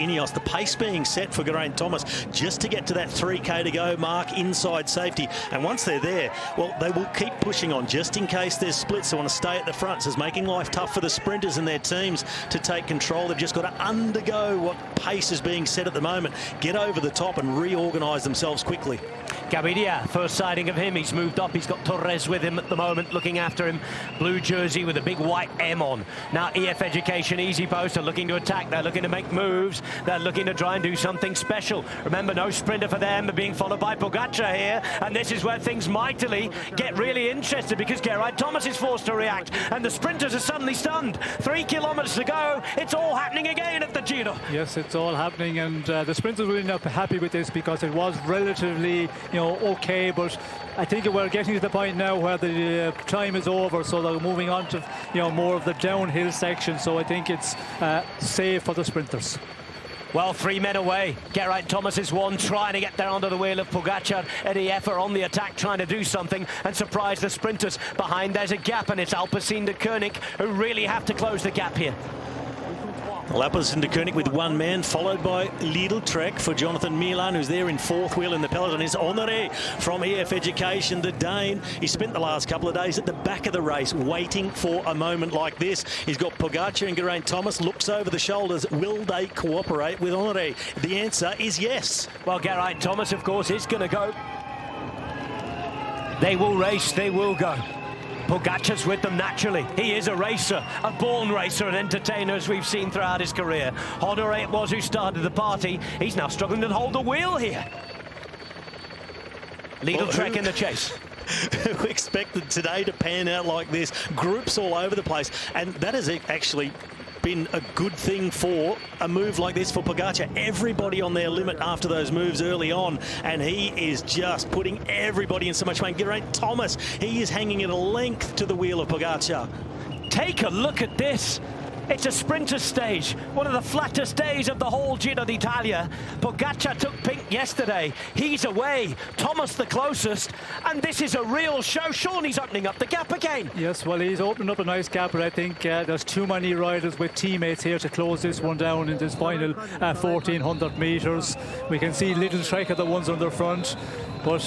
Ineos. The pace being set for Geraint Thomas just to get to that 3K to go mark inside safety. And once they're there, well, they will keep pushing on just in case there's splits. They want to stay at the front. So it's making life tough for the sprinters and their teams to take control. They've just got to undergo what pace is being set at the moment, get over the top and reorganise themselves quickly. Gaviria, first sighting of him, he's moved up, he's got Torres with him at the moment, looking after him. Blue jersey with a big white M on. Now EF Education, Easy Post are looking to attack, they're looking to make moves, they're looking to try and do something special. Remember, no sprinter for them, they're being followed by Pogacar here, and this is where things mightily get really interested, because Geraint Thomas is forced to react, and the sprinters are suddenly stunned. 3 kilometres to go, it's all happening again at the Giro. Yes, it's all happening, and the sprinters will not be happy with this, because it was relatively, okay, but I think we're getting to the point now where the time is over, so they're moving on to more of the downhill section. So I think it's safe for the sprinters. Well, 3 men away. Geraint Thomas is one, trying to get there under the wheel of Pogacar. Eddie Effer on the attack, trying to do something and surprise the sprinters. Behind there's a gap, and it's Alpecin de Koenig who really have to close the gap here. Alpecin de Koenig with one man, followed by Lidl Trek for Jonathan Milan, who's there in fourth wheel in the peloton. Is Honoré from EF Education, the Dane. He spent the last couple of days at the back of the race, waiting for a moment like this. He's got Pogacar and Geraint Thomas, looks over the shoulders. Will they cooperate with Honoré? The answer is yes. Well, Geraint Thomas, of course, is going to go. They will race, they will go. Pogacar's with them naturally. He is a racer, a born racer, an entertainer, as we've seen throughout his career. Honoré it was who started the party. He's now struggling to hold the wheel here. Lidl Trek in the chase. Who expected today to pan out like this? Groups all over the place, and that has actually been a good thing for a move like this for Pogacar. Everybody on their limit after those moves early on, and he is just putting everybody in so much pain. Geraint Thomas, he is hanging at a length to the wheel of Pogacar. Take a look at this. It's a sprinter stage, one of the flattest days of the whole Giro D'Italia. Pogacar took pink yesterday. He's away. Thomas the closest, and this is a real show. Sean, he's opening up the gap again. Yes, well, he's opened up a nice gap, but I think there's too many riders with teammates here to close this one down in this final 1,400 metres. We can see Lidl Trek are the ones on the front, but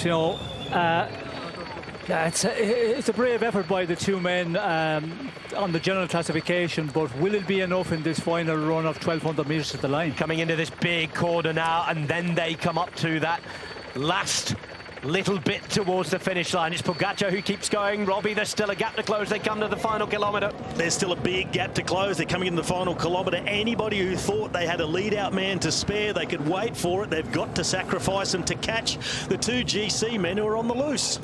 it's a brave effort by the two men on the general classification, but will it be enough in this final run of 1,200 metres to the line? Coming into this big corner now, and then they come up to that last little bit towards the finish line. It's Pogacar who keeps going. Robbie, there's still a gap to close. They come to the final kilometre. There's still a big gap to close. They're coming into the final kilometre. Anybody who thought they had a lead-out man to spare, they could wait for it. They've got to sacrifice him to catch the two GC men who are on the loose.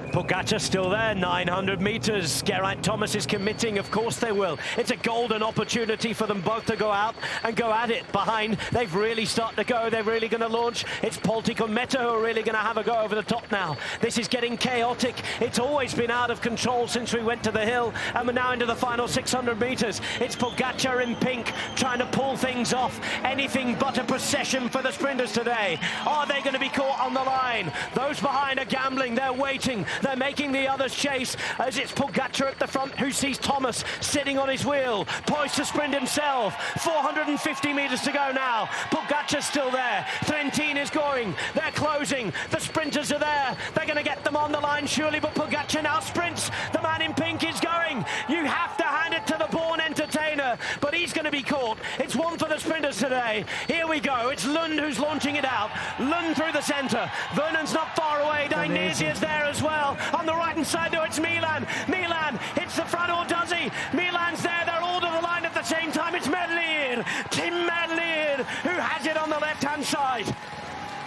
Pogacar still there, 900 metres. Geraint Thomas is committing, of course they will. It's a golden opportunity for them both to go out and go at it. Behind, they've really started to go, they're really going to launch. It's Poltic and Meta who are really going to have a go over the top now. This is getting chaotic. It's always been out of control since we went to the hill, and we're now into the final 600 metres. It's Pogacar in pink, trying to pull things off. Anything but a procession for the sprinters today. Are they going to be caught on the line? Those behind are gambling, they're waiting. They're making the others chase, as it's Pogacar at the front who sees Thomas sitting on his wheel, poised to sprint himself. 450 metres to go now. Pogacar's still there. Trentin is going. They're closing. The sprinters are there. They're going to get them on the line surely, but Pogacar now sprints. The man in pink is going. You have to hand it to the born entertainer, but he's going to be caught. It's one for the sprinters today. Here we go. It's Lund who's launching it out. Lund through the centre. Vernon's not far away. Dainese is there as well. On the right-hand side, though, it's Milan. Milan hits the front, or does he? Milan's there. They're all to the line at the same time. It's Merlier. Tim Merlier, who has it on the left-hand side.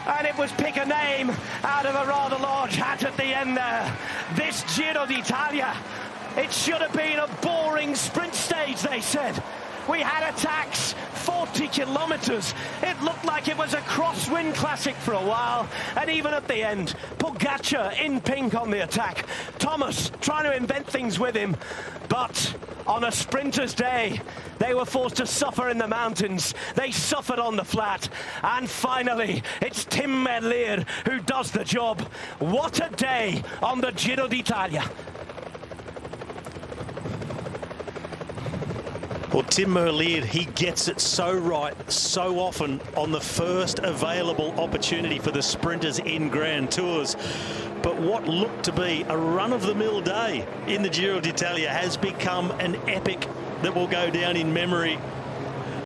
And it was pick a name out of a rather large hat at the end there. This Giro D'Italia, it should have been a boring sprint stage, they said. We had attacks, 40 kilometres. It looked like it was a crosswind classic for a while. And even at the end, Pogacar in pink on the attack. Thomas trying to invent things with him. But on a sprinter's day, they were forced to suffer in the mountains. They suffered on the flat. And finally, it's Tim Merlier who does the job. What a day on the Giro D'Italia. Well, Tim Merlier, he gets it so right so often on the first available opportunity for the sprinters in Grand Tours. But what looked to be a run-of-the-mill day in the Giro D'Italia has become an epic that will go down in memory